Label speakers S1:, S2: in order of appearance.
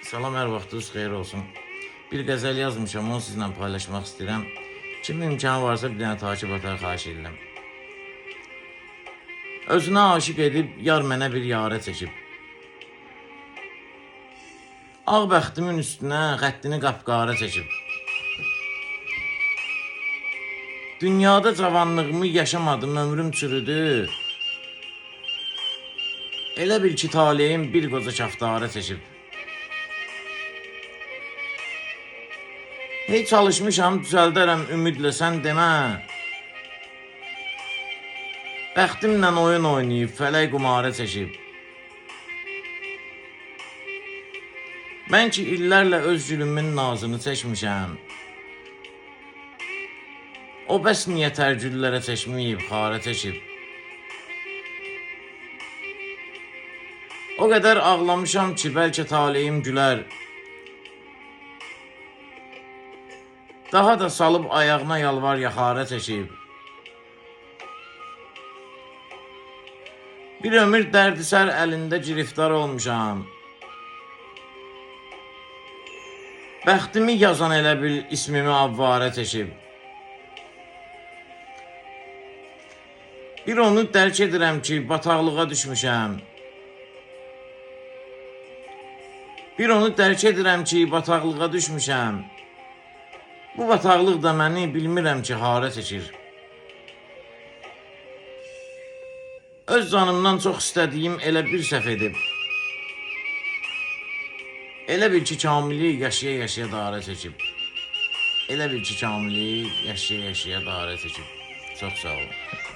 S1: Salam, hər vaxtınız xeyir olsun. Bir qəzəl yazmışam, onu sizlə paylaşmaq istəyirəm. Kimin imkanı varsa bir dənə takip atar xahiş edirəm. Özünə aşiq edib, yar mənə bir yarə çəkib. Ağ bəxtimin üstünə xəttini qapqara çəkib. Dünyada cavanlığımı yaşamadım, ömrüm çürüdü. Elə bil ki, taleyim bir qoca kaftara çəkib. Hey çalışmışam, düzəldərəm ümidlə, sən demə. Bəxtimlə oyun oynayıb, fələk qumarə çəkib. Mən ki, illərlə öz gülümün nazını çəkmişəm. O bəs niyə tərgüllərə çəkməyib, xarə çəkib. O qədər ağlamışam ki, bəlkə taleyim gülər. Daha da salıb ayağına yalvar yaxarə çəkib. Bir ömür dərdisər əlində giriftar olmuşam. Bəxtimi yazan elə bil ismimi avvarə çəkib. Bir onu dərk edirəm ki, bataqlığa düşmüşəm. Bir onu dərk edirəm ki, bataqlığa düşmüşəm. Bu bataqlıq da məni bilmirəm ki, harə çəkir. Öz canımdan çox istədiyim elə bir səhv edib. Elə bil ki, kamili yaşaya-yaşaya darə çəkib. Elə bil ki, kamili yaşaya-yaşaya darə çəkib. Çox sağ olun.